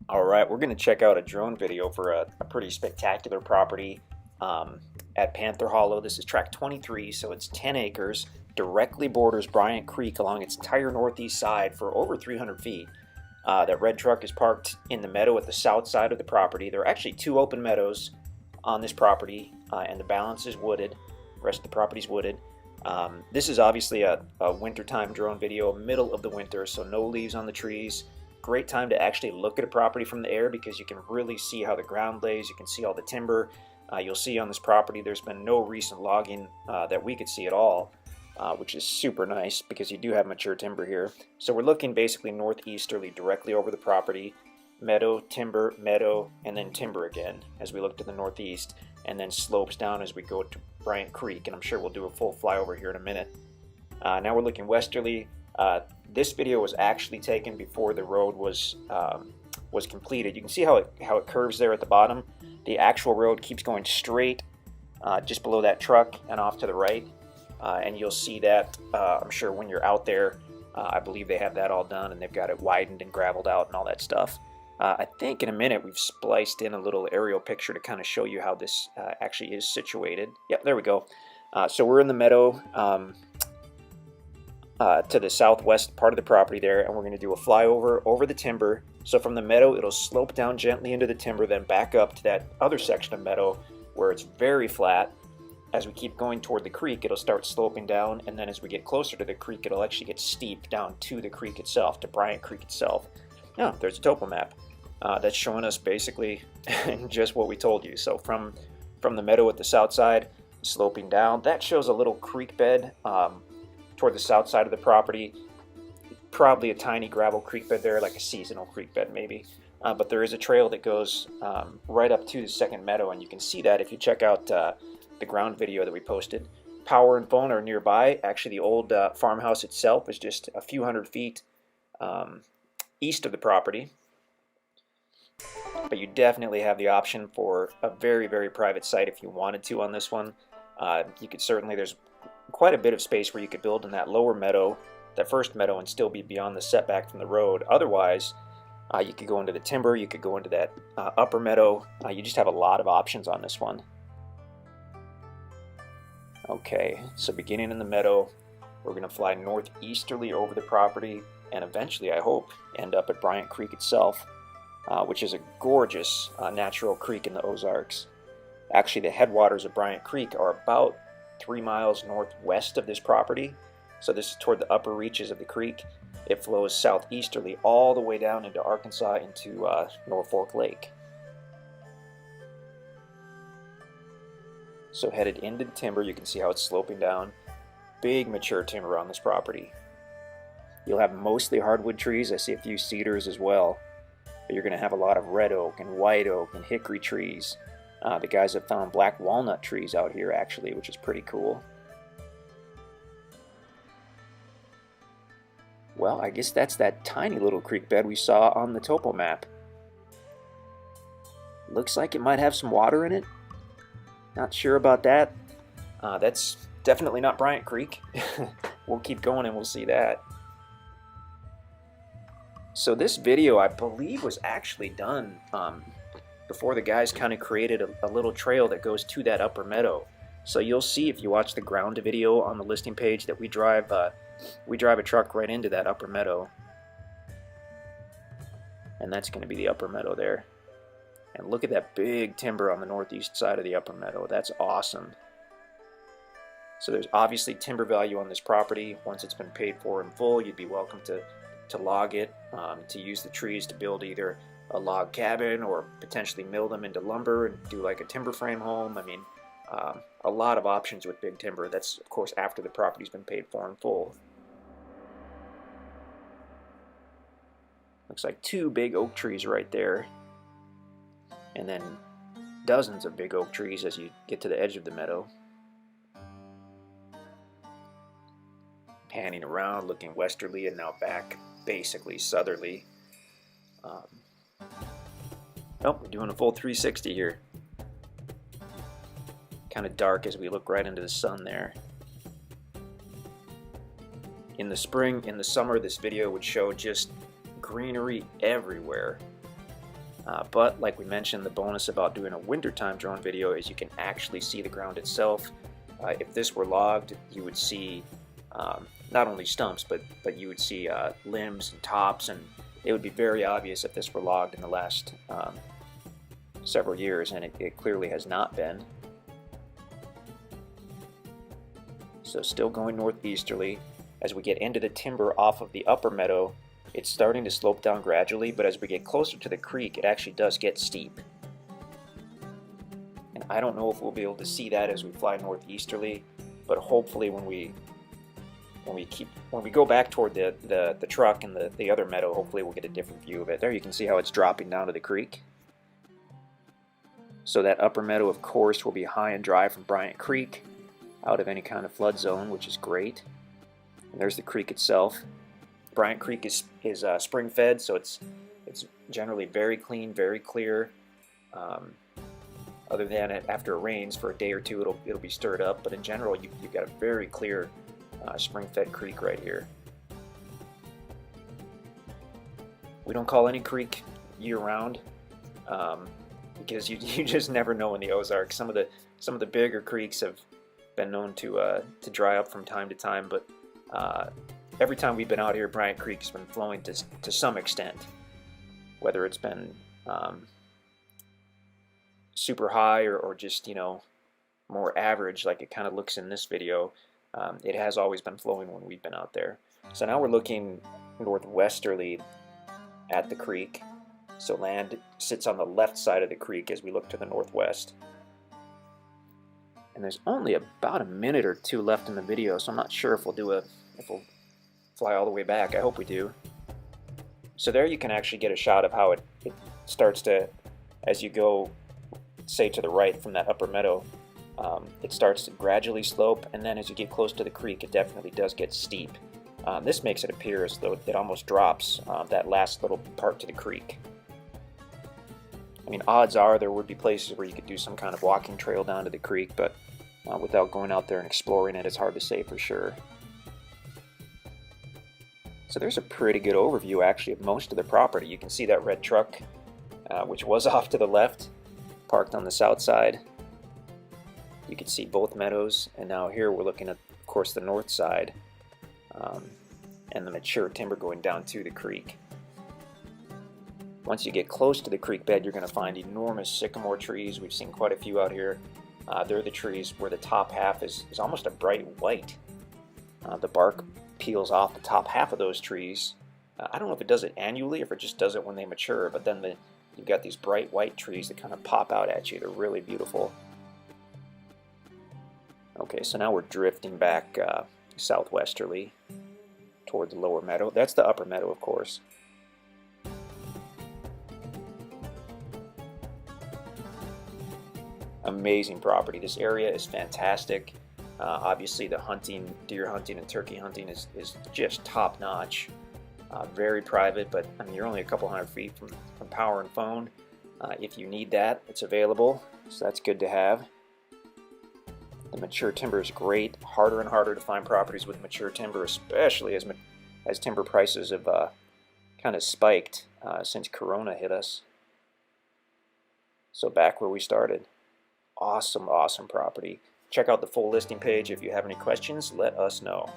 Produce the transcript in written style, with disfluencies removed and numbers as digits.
All right, we're going to check out a drone video for a pretty spectacular property at Panther Hollow. This is tract 23, so it's 10 acres, directly borders Bryant Creek along its entire northeast side for over 300 feet. That red truck is parked in the meadow at the south side of the property. There are actually two open meadows on this property, and the balance is wooded. The rest of the property is wooded. This is obviously a wintertime drone video, middle of the winter, so no leaves on the trees. Great time to actually look at a property from the air because you can really see how the ground lays. You can see all the timber. You'll see on this property there's been no recent logging that we could see at all, which is super nice because you do have mature timber here. So we're looking basically northeasterly directly over the property. Meadow, and then timber again as we look to the northeast, and then slopes down as we go to Bryant Creek, and I'm sure we'll do a full flyover here in a minute. Now we're looking westerly. This video was actually taken before the road was completed. You can see how it curves there at the bottom. The actual road keeps going straight just below that truck and off to the right, and you'll see that I'm sure when you're out there. I believe they have that all done and they've got it widened and graveled out and all that stuff. I think in a minute we've spliced in a little aerial picture to kind of show you how this actually is situated. Yep, there we go. So we're in the meadow to the southwest part of the property there, and we're going to do a flyover over the timber. So from the meadow it'll slope down gently into the timber, then back up to that other section of meadow where it's very flat. As we keep going toward the creek, it'll start sloping down, and then as we get closer to the creek, it'll actually get steep down to the creek itself, to Bryant Creek itself. Oh, there's a topo map that's showing us basically just what we told you. So from the meadow at the south side, sloping down, that shows a little creek bed toward the south side of the property. Probably a tiny gravel creek bed there, like a seasonal creek bed maybe. But there is a trail that goes right up to the second meadow, and you can see that if you check out the ground video that we posted. Power and phone are nearby. Actually, the old farmhouse itself is just a few hundred feet east of the property. But you definitely have the option for a very, very private site if you wanted to on this one. You could certainly, there's quite a bit of space where you could build in that lower meadow, that first meadow, and still be beyond the setback from the road. Otherwise, you could go into the timber, you could go into that upper meadow. You just have a lot of options on this one. Okay, so beginning in the meadow, we're going to fly northeasterly over the property and eventually, I hope, end up at Bryant Creek itself, which is a gorgeous natural creek in the Ozarks. Actually, the headwaters of Bryant Creek are about 3 miles northwest of this property, so this is toward the upper reaches of the creek. It flows southeasterly all the way down into Arkansas into Norfolk Lake. So headed into the timber, you can see how it's sloping down. Big mature timber on this property. You'll have mostly hardwood trees. I see a few cedars as well. But you're going to have a lot of red oak and white oak and hickory trees. The guys have found black walnut trees out here actually, which is pretty cool. Well, I guess that's that tiny little creek bed we saw on the topo map. Looks like it might have some water in it. Not sure about that. That's definitely not Bryant Creek. We'll keep going and we'll see that. So this video, I believe, was actually done before the guys kind of created a little trail that goes to that upper meadow. So you'll see if you watch the ground video on the listing page that we drive a truck right into that upper meadow. And that's going to be the upper meadow there. And look at that big timber on the northeast side of the upper meadow. That's awesome. So there's obviously timber value on this property. Once it's been paid for in full, you'd be welcome to log it, to use the trees to build either a log cabin or potentially mill them into lumber and do like a timber frame home. I mean, a lot of options with big timber. That's, of course, after the property's been paid for in full. Looks like two big oak trees right there. And then dozens of big oak trees as you get to the edge of the meadow. Panning around, looking westerly, and now back basically southerly. Oh, we're doing a full 360 here. Kind of dark as we look right into the sun there. In the spring, in the summer, this video would show just greenery everywhere. But like we mentioned, the bonus about doing a wintertime drone video is you can actually see the ground itself. If this were logged, you would see not only stumps, but you would see limbs and tops, and it would be very obvious if this were logged in the last several years, and it clearly has not been. So still going northeasterly. As we get into the timber off of the upper meadow, it's starting to slope down gradually, but as we get closer to the creek, it actually does get steep. And I don't know if we'll be able to see that as we fly northeasterly, but hopefully when we go back toward the truck and the other meadow, hopefully we'll get a different view of it. There you can see how it's dropping down to the creek. So that upper meadow, of course, will be high and dry from Bryant Creek, out of any kind of flood zone, which is great. And there's the creek itself. Bryant Creek is spring fed, so it's generally very clean, very clear. Other than after it rains for a day or two, it'll be stirred up. But in general, you've got a very clear spring fed creek right here. We don't call any creek year round because you just never know in the Ozarks. Some of the bigger creeks have been known to dry up from time to time, but every time we've been out here, Bryant Creek has been flowing to some extent, whether it's been super high or just, you know, more average like it kind of looks in this video. It has always been flowing when we've been out there. So now we're looking northwesterly at the creek, so land sits on the left side of the creek as we look to the northwest. And there's only about a minute or two left in the video, so I'm not sure if we'll fly all the way back. I hope we do. So there you can actually get a shot of how it starts to, as you go, say, to the right from that upper meadow, it starts to gradually slope, and then as you get close to the creek, it definitely does get steep. This makes it appear as though it almost drops that last little part to the creek. I mean, odds are there would be places where you could do some kind of walking trail down to the creek, but without going out there and exploring it, it's hard to say for sure. So there's a pretty good overview actually of most of the property. You can see that red truck, which was off to the left, parked on the south side. You can see both meadows, and now here we're looking at, of course, the north side, and the mature timber going down to the creek. Once you get close to the creek bed, you're going to find enormous sycamore trees. We've seen quite a few out here. They're the trees where the top half is almost a bright white. The bark peels off the top half of those trees. I don't know if it does it annually or if it just does it when they mature, but then you've got these bright white trees that kind of pop out at you. They're really beautiful. Okay, so now we're drifting back southwesterly toward the lower meadow. That's the upper meadow, of course. Amazing property. This area is fantastic. Obviously the hunting, deer hunting and turkey hunting is just top notch. Very private, but I mean, you're only a couple hundred feet from power and phone. If you need that, it's available, so that's good to have. The mature timber is great. Harder and harder to find properties with mature timber, especially as timber prices have kind of spiked since Corona hit us. So back where we started. Awesome, awesome property. Check out the full listing page. If you have any questions, let us know.